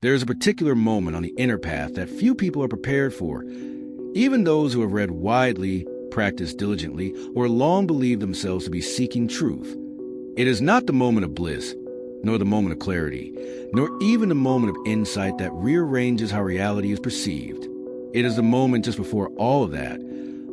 There's a particular moment on the inner path that few people are prepared for, even those who have read widely, practiced diligently, or long believed themselves to be seeking truth. It is not the moment of bliss, nor the moment of clarity, nor even the moment of insight that rearranges how reality is perceived. It is the moment just before all of that,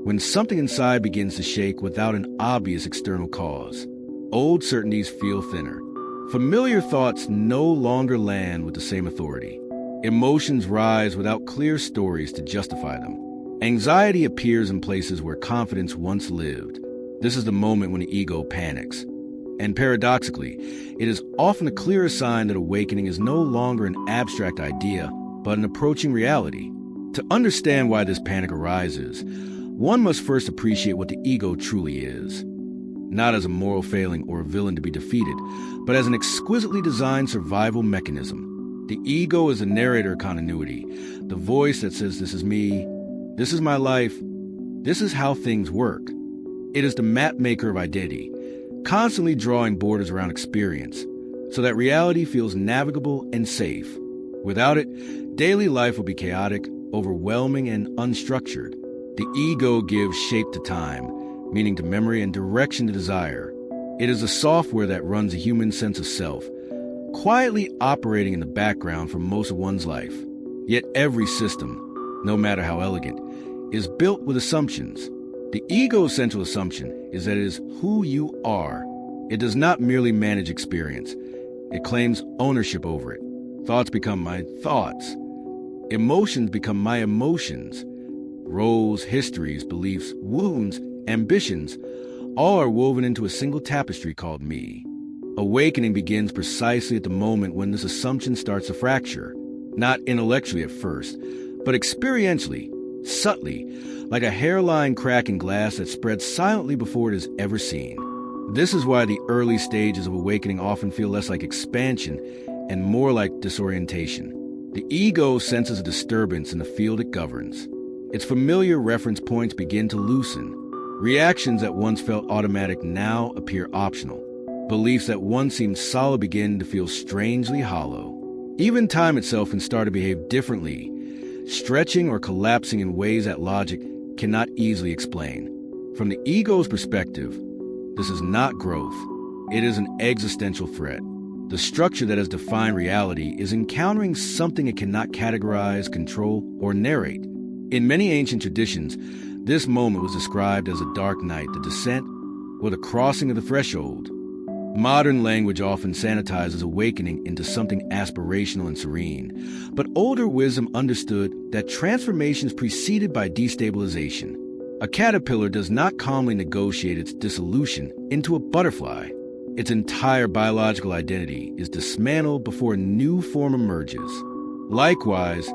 when something inside begins to shake without an obvious external cause. Old certainties feel thinner. Familiar thoughts no longer land with the same authority. Emotions rise without clear stories to justify them. Anxiety appears in places where confidence once lived. This is the moment when the ego panics. And paradoxically, it is often a clearer sign that awakening is no longer an abstract idea, but an approaching reality. To understand why this panic arises, one must first appreciate what the ego truly is. Not as a moral failing or a villain to be defeated, but as an exquisitely designed survival mechanism. The ego is the narrator of continuity, the voice that says, "This is me, this is my life, this is how things work." It is the map maker of identity, constantly drawing borders around experience, so that reality feels navigable and safe. Without it, daily life will be chaotic, overwhelming, and unstructured. The ego gives shape to time, meaning to memory, and direction to desire. It is the software that runs a human sense of self, quietly operating in the background for most of one's life. Yet every system, no matter how elegant, is built with assumptions. The ego's central assumption is that it is who you are. It does not merely manage experience. It claims ownership over it. Thoughts become my thoughts. Emotions become my emotions. Roles, histories, beliefs, wounds, ambitions, all are woven into a single tapestry called me. Awakening begins precisely at the moment when this assumption starts to fracture, not intellectually at first, but experientially, subtly, like a hairline crack in glass that spreads silently before it is ever seen. This is why the early stages of awakening often feel less like expansion and more like disorientation. The ego senses a disturbance in the field it governs. Its familiar reference points begin to loosen. Reactions that once felt automatic now appear optional. Beliefs that once seemed solid begin to feel strangely hollow. Even time itself can start to behave differently, stretching or collapsing in ways that logic cannot easily explain. From the ego's perspective, this is not growth. It is an existential threat. The structure that has defined reality is encountering something it cannot categorize, control, or narrate. In many ancient traditions, this moment was described as a dark night, the descent, or the crossing of the threshold. Modern language often sanitizes awakening into something aspirational and serene, but older wisdom understood that transformation is preceded by destabilization. A caterpillar does not calmly negotiate its dissolution into a butterfly. Its entire biological identity is dismantled before a new form emerges. Likewise,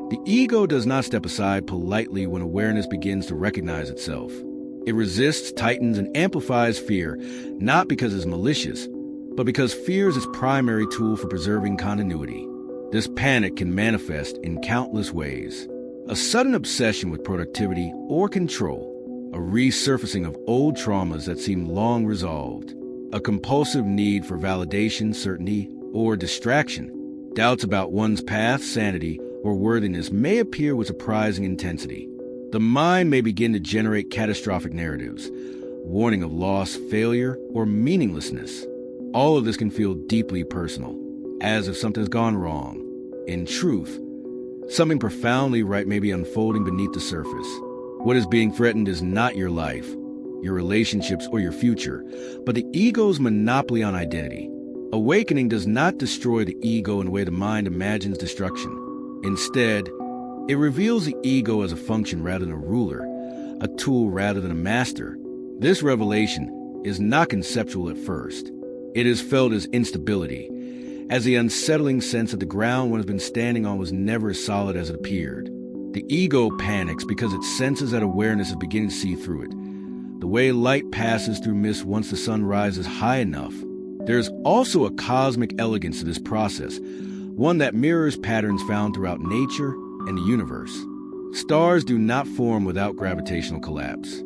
the ego does not step aside politely when awareness begins to recognize itself. It resists, tightens, and amplifies fear, not because it's malicious, but because fear is its primary tool for preserving continuity. This panic can manifest in countless ways. A sudden obsession with productivity or control, a resurfacing of old traumas that seem long resolved, a compulsive need for validation, certainty, or distraction. Doubts about one's path, sanity, or worthiness may appear with surprising intensity. The mind may begin to generate catastrophic narratives, warning of loss, failure, or meaninglessness. All of this can feel deeply personal, as if something's gone wrong. In truth, something profoundly right may be unfolding beneath the surface. What is being threatened is not your life, your relationships, or your future, but the ego's monopoly on identity. Awakening does not destroy the ego in the way the mind imagines destruction. Instead, it reveals the ego as a function rather than a ruler, a tool rather than a master. This revelation is not conceptual at first. It is felt as instability, as the unsettling sense that the ground one has been standing on was never as solid as it appeared. The ego panics because it senses that awareness is beginning to see through it, the way light passes through mist once the sun rises high enough. There is also a cosmic elegance to this process, one that mirrors patterns found throughout nature and the universe. Stars do not form without gravitational collapse.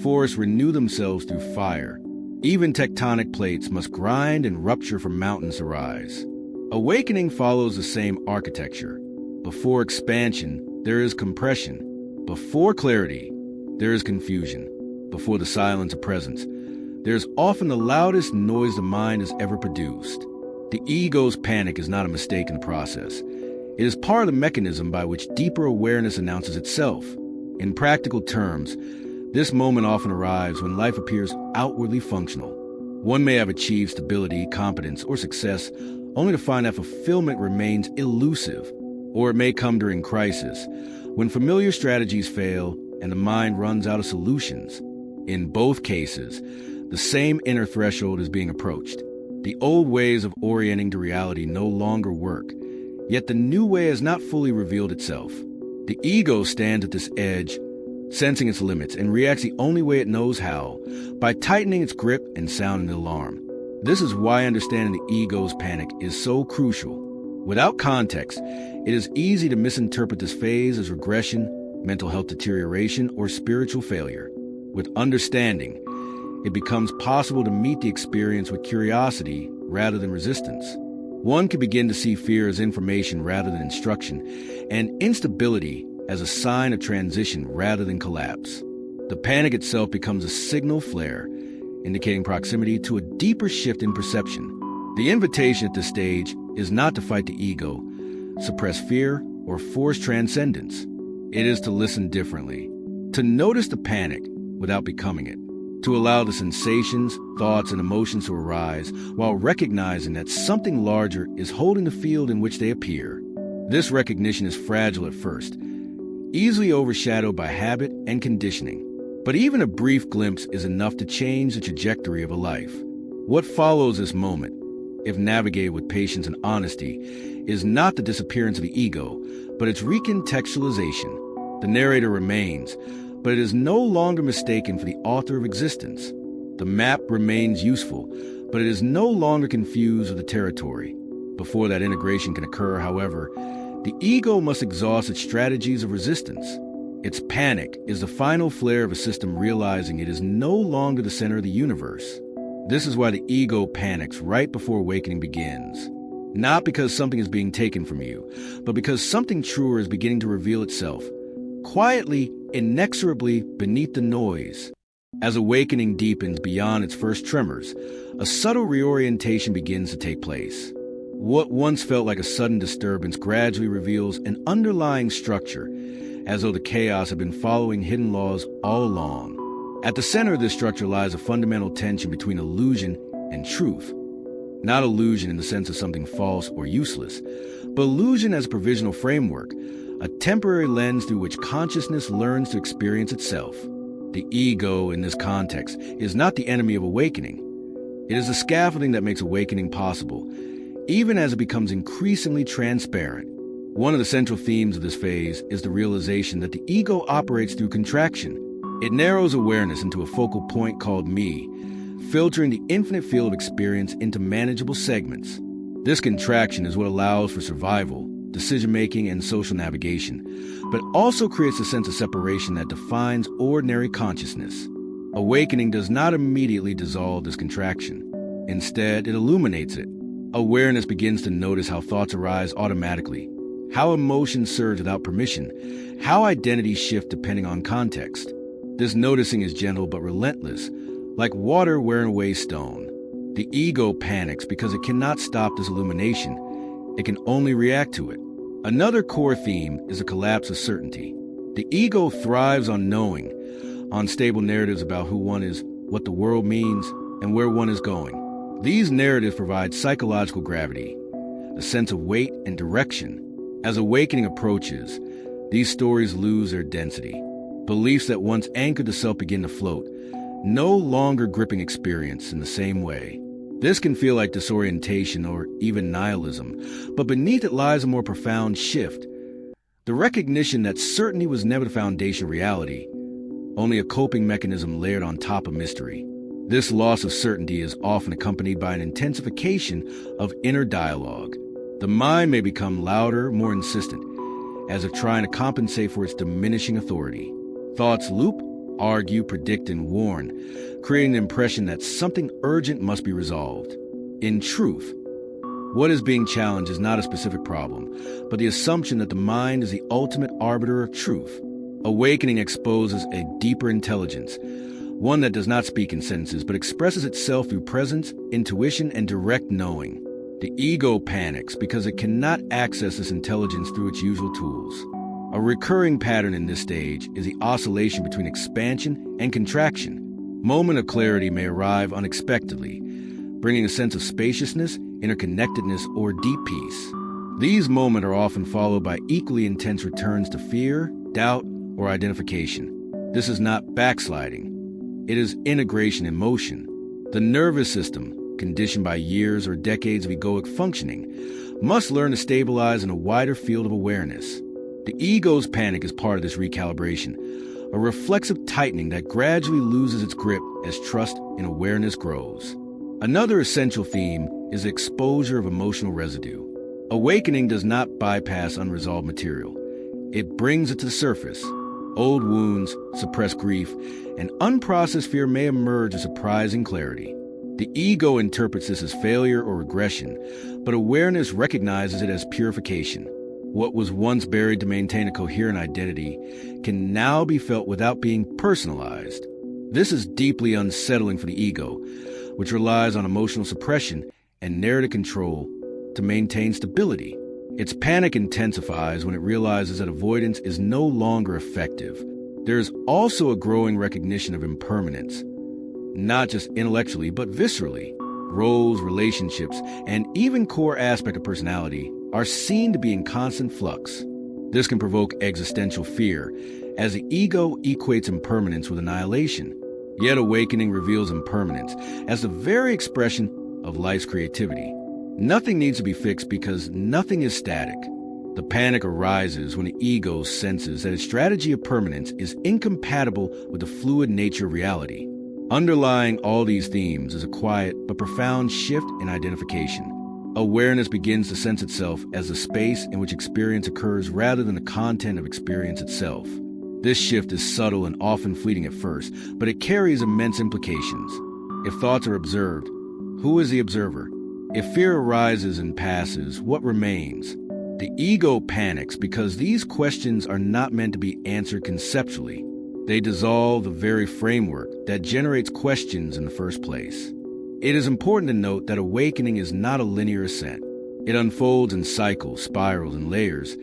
Forests renew themselves through fire. Even tectonic plates must grind and rupture for mountains to rise. Awakening follows the same architecture. Before expansion, there is compression. Before clarity, there is confusion. Before the silence of presence, there is often the loudest noise the mind has ever produced. The ego's panic is not a mistake in the process. It is part of the mechanism by which deeper awareness announces itself. In practical terms, this moment often arrives when life appears outwardly functional. One may have achieved stability, competence, or success, only to find that fulfillment remains elusive. Or it may come during crisis, when familiar strategies fail and the mind runs out of solutions. In both cases, the same inner threshold is being approached. The old ways of orienting to reality no longer work, yet the new way has not fully revealed itself. The ego stands at this edge, sensing its limits, and reacts the only way it knows how, by tightening its grip and sounding the alarm. This is why understanding the ego's panic is so crucial. Without context, it is easy to misinterpret this phase as regression, mental health deterioration, or spiritual failure. With understanding, it becomes possible to meet the experience with curiosity rather than resistance. One can begin to see fear as information rather than instruction, and instability as a sign of transition rather than collapse. The panic itself becomes a signal flare, indicating proximity to a deeper shift in perception. The invitation at this stage is not to fight the ego, suppress fear, or force transcendence. It is to listen differently, to notice the panic without becoming it, to allow the sensations, thoughts, and emotions to arise while recognizing that something larger is holding the field in which they appear. This recognition is fragile at first, easily overshadowed by habit and conditioning. But even a brief glimpse is enough to change the trajectory of a life. What follows this moment, if navigated with patience and honesty, is not the disappearance of the ego, but its recontextualization. The narrator remains, but it is no longer mistaken for the author of existence. The map remains useful, but it is no longer confused with the territory. Before that integration can occur, however, the ego must exhaust its strategies of resistance. Its panic is the final flare of a system realizing it is no longer the center of the universe. This is why the ego panics right before awakening begins. Not because something is being taken from you, but because something truer is beginning to reveal itself, quietly, inexorably beneath the noise. As awakening deepens beyond its first tremors, a subtle reorientation begins to take place. What once felt like a sudden disturbance gradually reveals an underlying structure, as though the chaos had been following hidden laws all along. At the center of this structure lies a fundamental tension between illusion and truth. Not illusion in the sense of something false or useless, but illusion as a provisional framework, a temporary lens through which consciousness learns to experience itself. The ego, in this context, is not the enemy of awakening. It is the scaffolding that makes awakening possible, even as it becomes increasingly transparent. One of the central themes of this phase is the realization that the ego operates through contraction. It narrows awareness into a focal point called me, filtering the infinite field of experience into manageable segments. This contraction is what allows for survival, decision-making, and social navigation, but also creates a sense of separation that defines ordinary consciousness. Awakening does not immediately dissolve this contraction. Instead, it illuminates it. Awareness begins to notice how thoughts arise automatically, how emotions surge without permission, how identities shift depending on context. This noticing is gentle but relentless, like water wearing away stone. The ego panics because it cannot stop this illumination. It can only react to it. Another core theme is the collapse of certainty. The ego thrives on knowing, on stable narratives about who one is, what the world means, and where one is going. These narratives provide psychological gravity, a sense of weight and direction. As awakening approaches, these stories lose their density. Beliefs that once anchored the self begin to float, no longer gripping experience in the same way. This can feel like disorientation or even nihilism, but beneath it lies a more profound shift. The recognition that certainty was never the foundation of reality, only a coping mechanism layered on top of mystery. This loss of certainty is often accompanied by an intensification of inner dialogue. The mind may become louder, more insistent, as if trying to compensate for its diminishing authority. Thoughts loop, argue, predict, and warn, creating the impression that something urgent must be resolved. In truth, What is being challenged is not a specific problem, but the assumption that the mind is the ultimate arbiter of truth. Awakening exposes a deeper intelligence, one that does not speak in sentences, but expresses itself through presence, intuition, and direct knowing. The ego panics because it cannot access this intelligence through its usual tools. A recurring pattern in this stage is the oscillation between expansion and contraction. Moment of clarity may arrive unexpectedly, bringing a sense of spaciousness, interconnectedness, or deep peace. These moments are often followed by equally intense returns to fear, doubt, or identification. This is not backsliding. It is integration in motion. The nervous system, conditioned by years or decades of egoic functioning, must learn to stabilize in a wider field of awareness. The ego's panic is part of this recalibration, a reflexive tightening that gradually loses its grip as trust in awareness grows. Another essential theme is the exposure of emotional residue. Awakening does not bypass unresolved material. It brings it to the surface. Old wounds, suppressed grief, and unprocessed fear may emerge with surprising clarity. The ego interprets this as failure or regression, but awareness recognizes it as purification. What was once buried to maintain a coherent identity can now be felt without being personalized. This is deeply unsettling for the ego, which relies on emotional suppression and narrative control to maintain stability. Its panic intensifies when it realizes that avoidance is no longer effective. There is also a growing recognition of impermanence, not just intellectually, but viscerally. Roles, relationships, and even core aspects of personality are seen to be in constant flux. This can provoke existential fear, as the ego equates impermanence with annihilation. Yet awakening reveals impermanence as the very expression of life's creativity. Nothing needs to be fixed because nothing is static. The panic arises when the ego senses that its strategy of permanence is incompatible with the fluid nature of reality. Underlying all these themes is a quiet but profound shift in identification. Awareness begins to sense itself as the space in which experience occurs rather than the content of experience itself. This shift is subtle and often fleeting at first, but it carries immense implications. If thoughts are observed, who is the observer? If fear arises and passes, what remains? The ego panics because these questions are not meant to be answered conceptually. They dissolve the very framework that generates questions in the first place. It is important to note that awakening is not a linear ascent. It unfolds in cycles, spirals, and layers,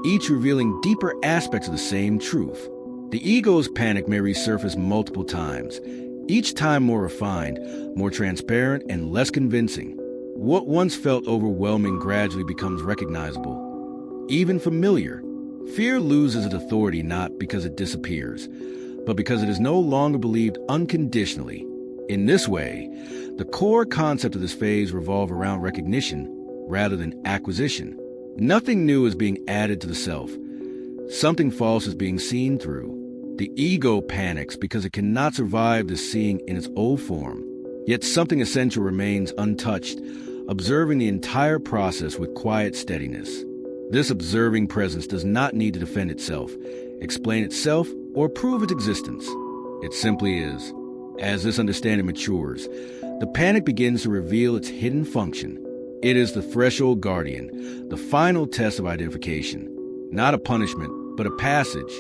each revealing deeper aspects of the same truth. The ego's panic may resurface multiple times, each time more refined, more transparent, and less convincing. What once felt overwhelming gradually becomes recognizable, even familiar. Fear loses its authority not because it disappears, but because it is no longer believed unconditionally. In this way, the core concept of this phase revolves around recognition rather than acquisition. Nothing new is being added to the self. Something false is being seen through. The ego panics because it cannot survive the seeing in its old form. Yet something essential remains untouched, observing the entire process with quiet steadiness. This observing presence does not need to defend itself, explain itself, or prove its existence. It simply is. As this understanding matures, the panic begins to reveal its hidden function. It is the threshold guardian, the final test of identification. Not a punishment, but a passage.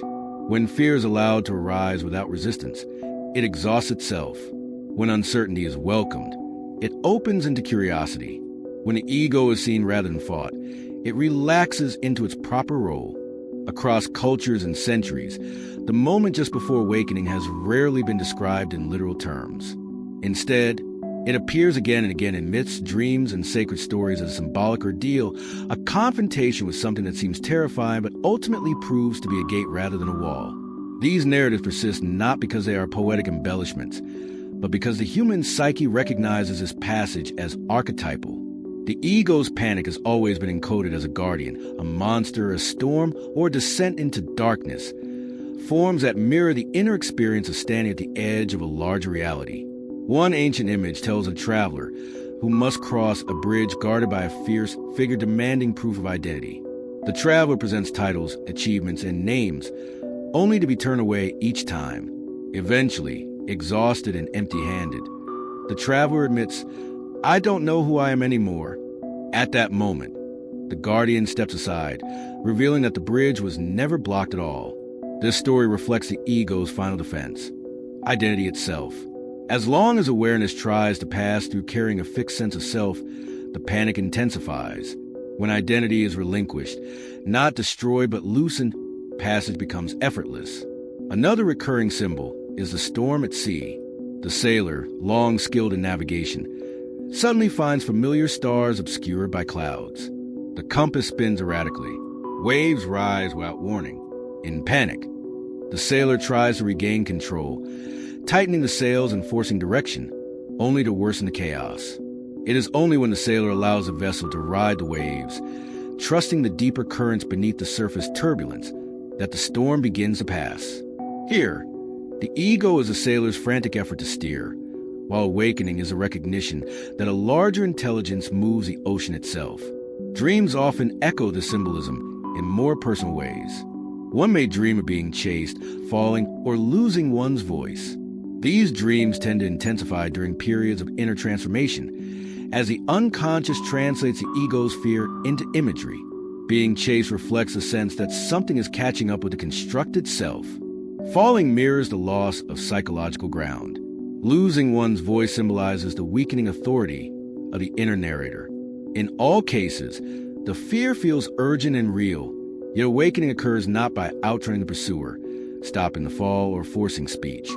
When fear is allowed to arise without resistance, it exhausts itself. When uncertainty is welcomed, it opens into curiosity. When the ego is seen rather than fought, it relaxes into its proper role. Across cultures and centuries, the moment just before awakening has rarely been described in literal terms. Instead, it appears again and again in myths, dreams, and sacred stories as a symbolic ordeal, a confrontation with something that seems terrifying but ultimately proves to be a gate rather than a wall. These narratives persist not because they are poetic embellishments, but because the human psyche recognizes this passage as archetypal. The ego's panic has always been encoded as a guardian, a monster, a storm, or a descent into darkness, forms that mirror the inner experience of standing at the edge of a larger reality. One ancient image tells of a traveler who must cross a bridge guarded by a fierce figure demanding proof of identity. The traveler presents titles, achievements, and names, only to be turned away each time. Eventually, exhausted and empty-handed, the traveler admits, "I don't know who I am anymore." At that moment, the guardian steps aside, revealing that the bridge was never blocked at all. This story reflects the ego's final defense, identity itself. As long as awareness tries to pass through carrying a fixed sense of self, the panic intensifies. When identity is relinquished, not destroyed but loosened, passage becomes effortless. Another recurring symbol is the storm at sea. The sailor, long skilled in navigation, suddenly finds familiar stars obscured by clouds. The compass spins erratically. Waves rise without warning. In panic, the sailor tries to regain control, tightening the sails and forcing direction, only to worsen the chaos. It is only when the sailor allows the vessel to ride the waves, trusting the deeper currents beneath the surface turbulence, that the storm begins to pass. Here, the ego is the sailor's frantic effort to steer, while awakening is a recognition that a larger intelligence moves the ocean itself. Dreams often echo the symbolism in more personal ways. One may dream of being chased, falling, or losing one's voice. These dreams tend to intensify during periods of inner transformation, as the unconscious translates the ego's fear into imagery. Being chased reflects a sense that something is catching up with the constructed self. Falling mirrors the loss of psychological ground. Losing one's voice symbolizes the weakening authority of the inner narrator. In all cases, the fear feels urgent and real, yet awakening occurs not by outrunning the pursuer, stopping the fall, or forcing speech,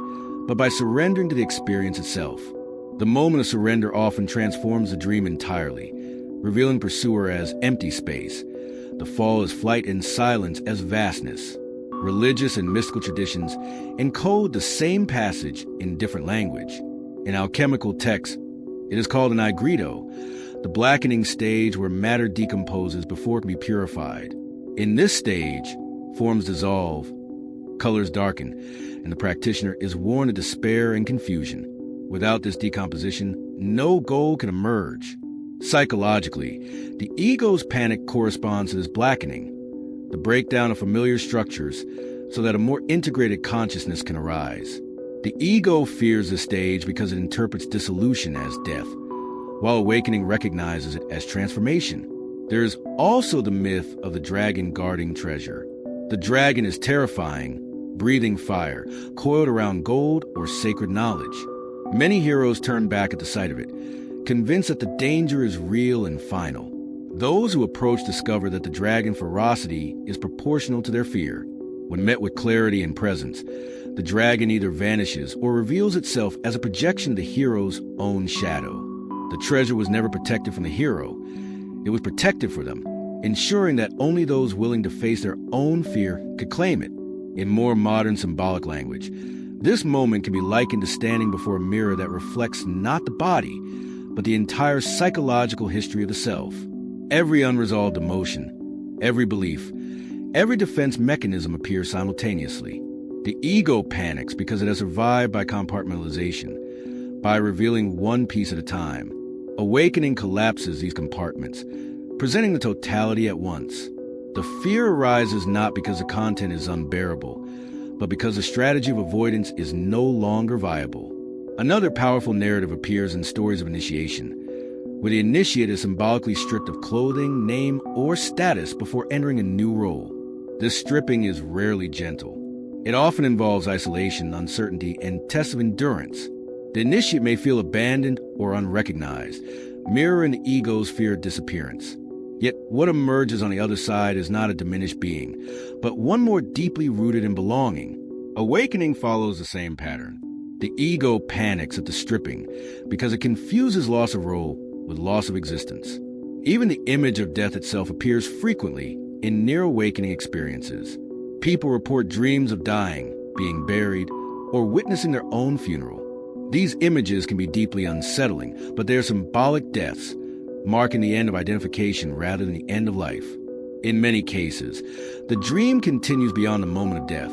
but by surrendering to the experience itself. The moment of surrender often transforms the dream entirely, revealing pursuer as empty space, the fall as flight, and silence as vastness. Religious and mystical traditions encode the same passage in different language. In alchemical texts, it is called an aigredo, the blackening stage where matter decomposes before it can be purified. In this stage, forms dissolve, colors darken, and the practitioner is worn to despair and confusion. Without this decomposition, no goal can emerge. Psychologically, the ego's panic corresponds to this blackening, the breakdown of familiar structures so that a more integrated consciousness can arise. The ego fears this stage because it interprets dissolution as death, while awakening recognizes it as transformation. There is also the myth of the dragon guarding treasure. The dragon is terrifying, breathing fire, coiled around gold or sacred knowledge. Many heroes turn back at the sight of it, convinced that the danger is real and final. Those who approach discover that the dragon's ferocity is proportional to their fear. When met with clarity and presence, the dragon either vanishes or reveals itself as a projection of the hero's own shadow. The treasure was never protected from the hero. It was protected for them, ensuring that only those willing to face their own fear could claim it. In more modern symbolic language, this moment can be likened to standing before a mirror that reflects not the body, but the entire psychological history of the self. Every unresolved emotion, every belief, every defense mechanism appears simultaneously. The ego panics because it has survived by compartmentalization, by revealing one piece at a time. Awakening collapses these compartments, presenting the totality at once. The fear arises not because the content is unbearable, but because the strategy of avoidance is no longer viable. Another powerful narrative appears in stories of initiation, where the initiate is symbolically stripped of clothing, name, or status before entering a new role. This stripping is rarely gentle. It often involves isolation, uncertainty, and tests of endurance. The initiate may feel abandoned or unrecognized, mirroring the ego's fear of disappearance. Yet what emerges on the other side is not a diminished being, but one more deeply rooted in belonging. Awakening follows the same pattern. The ego panics at the stripping because it confuses loss of role with loss of existence. Even the image of death itself appears frequently in near-awakening experiences. People report dreams of dying, being buried, or witnessing their own funeral. These images can be deeply unsettling, but they are symbolic deaths, marking the end of identification rather than the end of life. In many cases, the dream continues beyond the moment of death,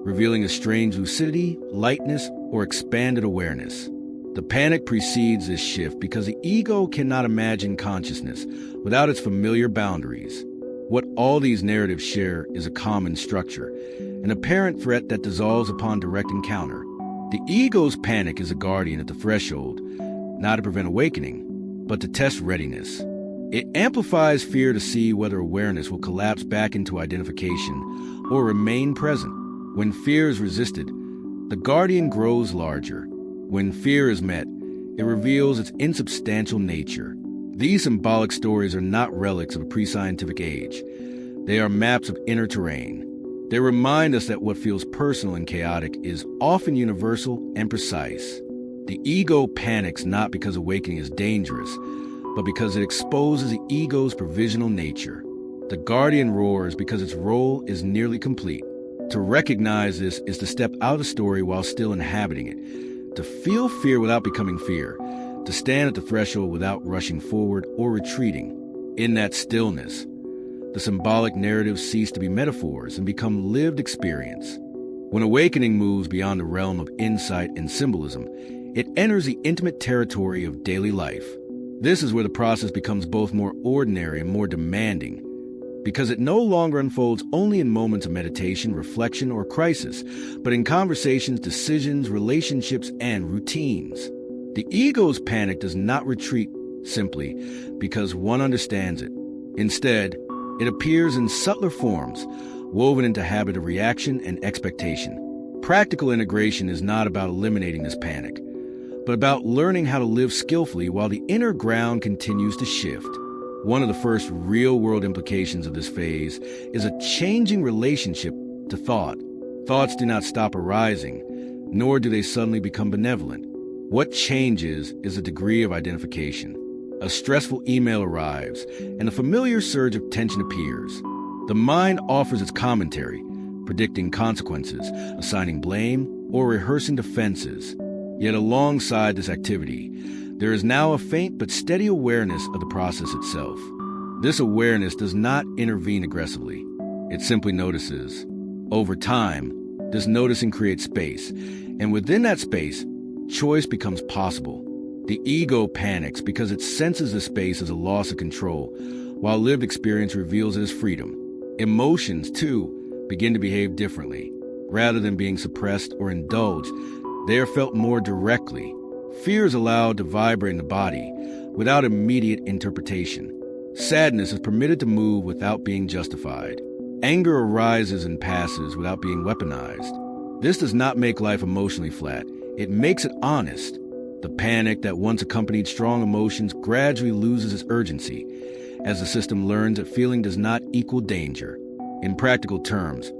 revealing a strange lucidity, lightness, or expanded awareness. The panic precedes this shift because the ego cannot imagine consciousness without its familiar boundaries. What all these narratives share is a common structure, an apparent threat that dissolves upon direct encounter. The ego's panic is a guardian at the threshold, not to prevent awakening, but to test readiness. It amplifies fear to see whether awareness will collapse back into identification or remain present. When fear is resisted, the guardian grows larger. When fear is met, it reveals its insubstantial nature. These symbolic stories are not relics of a pre-scientific age. They are maps of inner terrain. They remind us that what feels personal and chaotic is often universal and precise. The ego panics not because awakening is dangerous, but because it exposes the ego's provisional nature. The guardian roars because its role is nearly complete. To recognize this is to step out of the story while still inhabiting it, to feel fear without becoming fear, to stand at the threshold without rushing forward or retreating. In that stillness, the symbolic narratives cease to be metaphors and become lived experience. When awakening moves beyond the realm of insight and symbolism, it enters the intimate territory of daily life. This is where the process becomes both more ordinary and more demanding, because it no longer unfolds only in moments of meditation, reflection, or crisis, but in conversations, decisions, relationships, and routines. The ego's panic does not retreat simply because one understands it. Instead, it appears in subtler forms, woven into habit of reaction and expectation. Practical integration is not about eliminating this panic, but about learning how to live skillfully while the inner ground continues to shift. One of the first real-world implications of this phase is a changing relationship to thought. Thoughts do not stop arising, nor do they suddenly become benevolent. What changes is a degree of identification. A stressful email arrives, and a familiar surge of tension appears. The mind offers its commentary, predicting consequences, assigning blame, or rehearsing defenses. Yet alongside this activity, there is now a faint but steady awareness of the process itself. This awareness does not intervene aggressively. It simply notices. Over time, this noticing creates space, and within that space, choice becomes possible. The ego panics because it senses the space as a loss of control, while lived experience reveals it as freedom. Emotions, too, begin to behave differently. Rather than being suppressed or indulged, they are felt more directly. Fear is allowed to vibrate in the body without immediate interpretation. Sadness is permitted to move without being justified. Anger arises and passes without being weaponized. This does not make life emotionally flat. It makes it honest. The panic that once accompanied strong emotions gradually loses its urgency, as the system learns that feeling does not equal danger. In practical terms,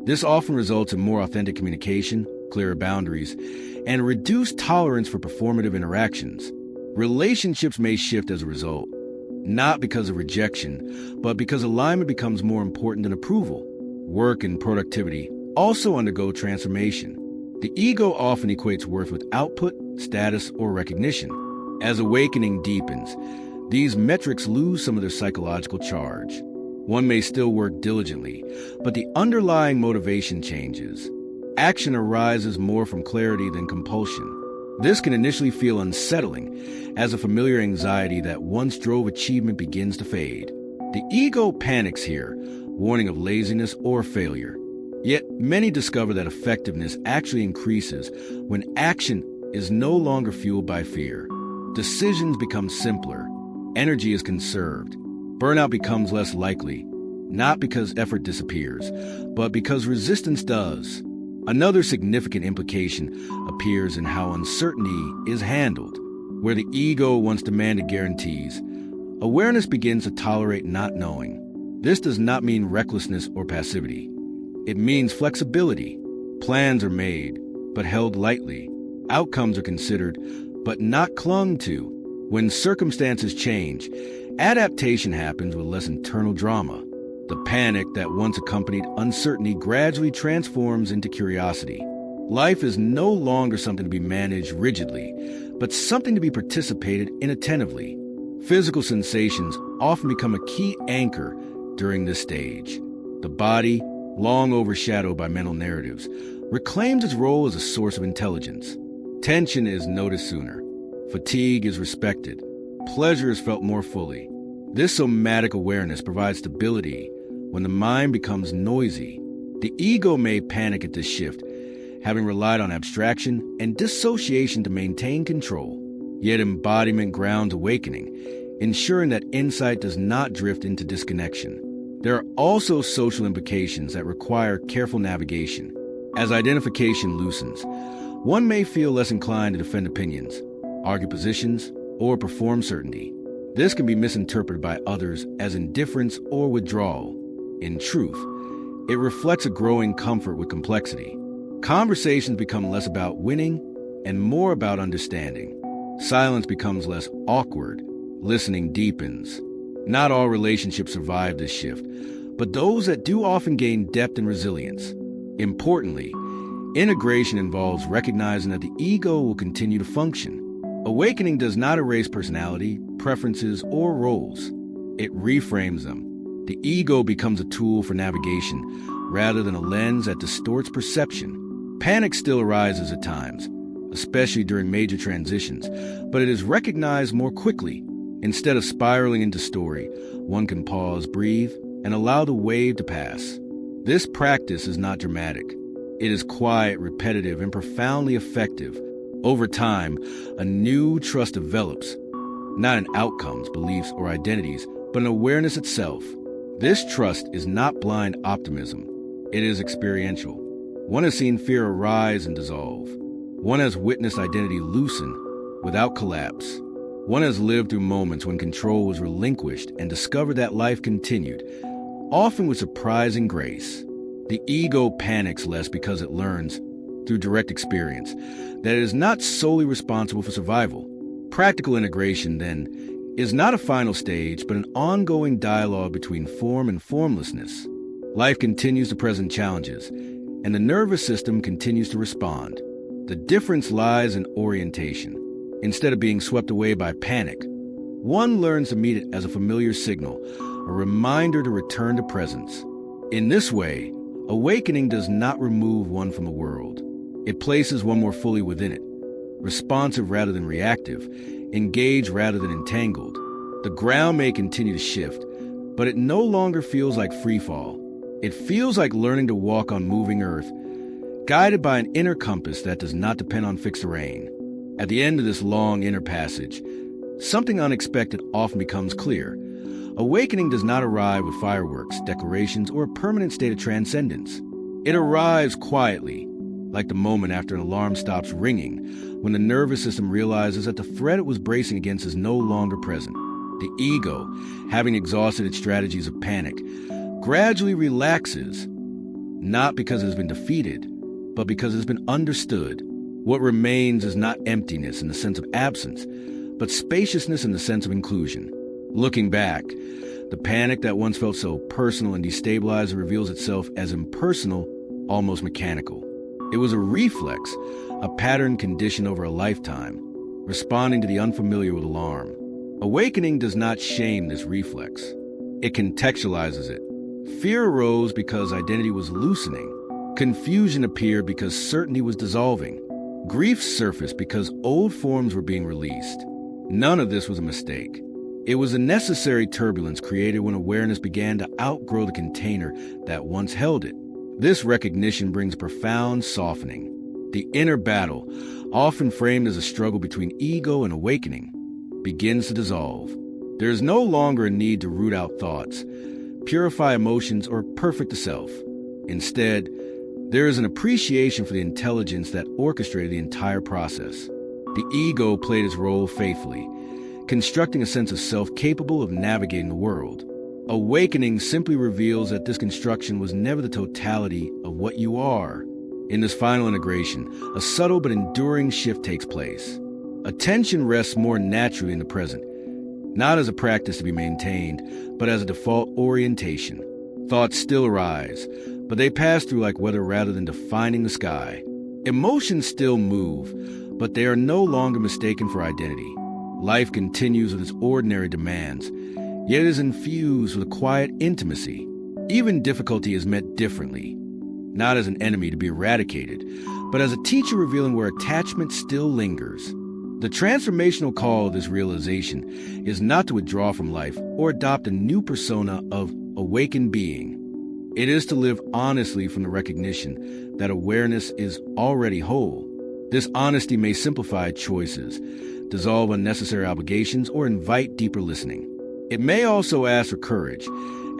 this often results in more authentic communication, clearer boundaries, and a reduced tolerance for performative interactions. Relationships may shift as a result, not because of rejection, but because alignment becomes more important than approval. Work and productivity also undergo transformation. The ego often equates worth with output, status, or recognition. As awakening deepens, these metrics lose some of their psychological charge. One may still work diligently, but the underlying motivation changes. Action arises more from clarity than compulsion. This can initially feel unsettling, as a familiar anxiety that once drove achievement begins to fade. The ego panics here, warning of laziness or failure. Yet many discover that effectiveness actually increases when action is no longer fueled by fear. Decisions become simpler. Energy is conserved. Burnout becomes less likely, not because effort disappears, but because resistance does. Another significant implication appears in how uncertainty is handled. Where the ego once demanded guarantees, awareness begins to tolerate not knowing. This does not mean recklessness or passivity. It means flexibility. Plans are made, but held lightly. Outcomes are considered, but not clung to. When circumstances change, adaptation happens with less internal drama. The panic that once accompanied uncertainty gradually transforms into curiosity. Life is no longer something to be managed rigidly, but something to be participated in attentively. Physical sensations often become a key anchor during this stage. The body, long overshadowed by mental narratives, reclaims its role as a source of intelligence. Tension is noticed sooner. Fatigue is respected. Pleasure is felt more fully. This somatic awareness provides stability when the mind becomes noisy. The ego may panic at this shift, having relied on abstraction and dissociation to maintain control. Yet embodiment grounds awakening. ensuring that insight does not drift into disconnection. There are also social implications that require careful navigation. As identification loosens, one may feel less inclined to defend opinions, argue positions, or perform certainty. This can be misinterpreted by others as indifference or withdrawal. In truth, it reflects a growing comfort with complexity. Conversations become less about winning and more about understanding. Silence becomes less awkward. Listening deepens. Not all relationships survive this shift, but those that do often gain depth and resilience. Importantly, integration involves recognizing that the ego will continue to function. Awakening does not erase personality, preferences, or roles. It reframes them. The ego becomes a tool for navigation rather than a lens that distorts perception. Panic still arises at times, especially during major transitions, but it is recognized more quickly. Instead of spiraling into story, one can pause, breathe, and allow the wave to pass. This practice is not dramatic. It is quiet, repetitive, and profoundly effective. Over time, a new trust develops, not in outcomes, beliefs, or identities, but in awareness itself. This trust is not blind optimism. It is experiential. One has seen fear arise and dissolve. One has witnessed identity loosen without collapse. One has lived through moments when control was relinquished and discovered that life continued, often with surprising grace. The ego panics less because it learns, through direct experience, that it is not solely responsible for survival. Practical integration, then, is not a final stage, but an ongoing dialogue between form and formlessness. Life continues to present challenges, and the nervous system continues to respond. The difference lies in orientation. Instead of being swept away by panic, one learns to meet it as a familiar signal, a reminder to return to presence. In this way, awakening does not remove one from the world. It places one more fully within it, responsive rather than reactive, engaged rather than entangled. The ground may continue to shift, but it no longer feels like free fall. It feels like learning to walk on moving earth, guided by an inner compass that does not depend on fixed terrain. At the end of this long inner passage, something unexpected often becomes clear. Awakening does not arrive with fireworks, decorations, or a permanent state of transcendence. It arrives quietly, like the moment after an alarm stops ringing, when the nervous system realizes that the threat it was bracing against is no longer present. The ego, having exhausted its strategies of panic, gradually relaxes, not because it has been defeated, but because it has been understood. What remains is not emptiness in the sense of absence, but spaciousness in the sense of inclusion. Looking back, the panic that once felt so personal and destabilizing reveals itself as impersonal, almost mechanical. It was a reflex, a pattern conditioned over a lifetime, responding to the unfamiliar with alarm. Awakening does not shame this reflex. It contextualizes it. Fear arose because identity was loosening. Confusion appeared because certainty was dissolving. Grief surfaced because old forms were being released. None of this was a mistake. It was a necessary turbulence created when awareness began to outgrow the container that once held it. This recognition brings profound softening. The inner battle, often framed as a struggle between ego and awakening, begins to dissolve. There is no longer a need to root out thoughts, purify emotions, or perfect the self. Instead, there is an appreciation for the intelligence that orchestrated the entire process. The ego played its role faithfully, constructing a sense of self capable of navigating the world. Awakening simply reveals that this construction was never the totality of what you are. In this final integration, a subtle but enduring shift takes place. Attention rests more naturally in the present, not as a practice to be maintained, but as a default orientation. Thoughts still arise, but they pass through like weather rather than defining the sky. Emotions still move, but they are no longer mistaken for identity. Life continues with its ordinary demands, yet it is infused with a quiet intimacy. Even difficulty is met differently, not as an enemy to be eradicated, but as a teacher revealing where attachment still lingers. The transformational call of this realization is not to withdraw from life or adopt a new persona of awakened being. It is to live honestly from the recognition that awareness is already whole. This honesty may simplify choices, dissolve unnecessary obligations, or invite deeper listening. It may also ask for courage,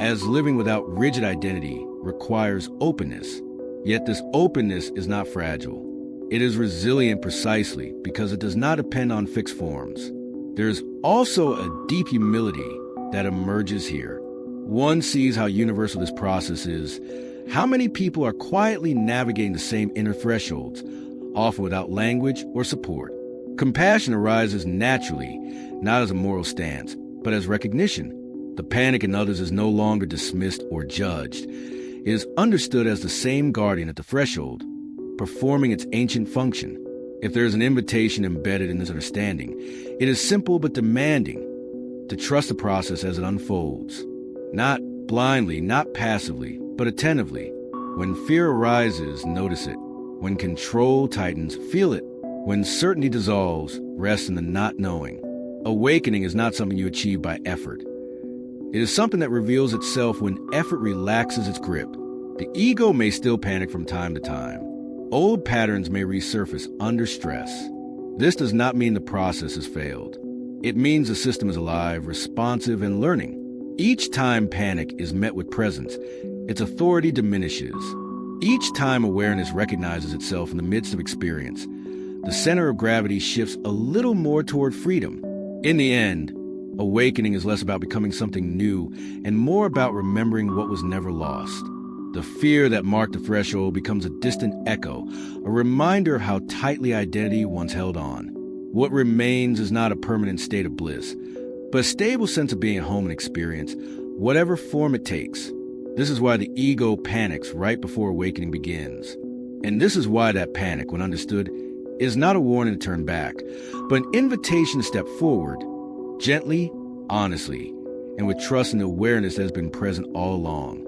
as living without rigid identity requires openness. Yet this openness is not fragile. It is resilient precisely because it does not depend on fixed forms. There is also a deep humility that emerges here. One sees how universal this process is, how many people are quietly navigating the same inner thresholds, often without language or support. Compassion arises naturally, not as a moral stance, but as recognition. The panic in others is no longer dismissed or judged. It is understood as the same guardian at the threshold, performing its ancient function. If there is an invitation embedded in this understanding, it is simple but demanding to trust the process as it unfolds. Not blindly, not passively, but attentively. When fear arises, notice it. When control tightens, feel it. When certainty dissolves, rest in the not knowing. Awakening is not something you achieve by effort. It is something that reveals itself when effort relaxes its grip. The ego may still panic from time to time. Old patterns may resurface under stress. This does not mean the process has failed. It means the system is alive, responsive, and learning. Each time panic is met with presence, its authority diminishes. Each time awareness recognizes itself in the midst of experience, the center of gravity shifts a little more toward freedom. In the end, awakening is less about becoming something new and more about remembering what was never lost. The fear that marked the threshold becomes a distant echo, a reminder of how tightly identity once held on. What remains is not a permanent state of bliss, but a stable sense of being at home and experience, whatever form it takes. This is why the ego panics right before awakening begins. And this is why that panic, when understood, is not a warning to turn back, but an invitation to step forward, gently, honestly, and with trust and awareness that has been present all along.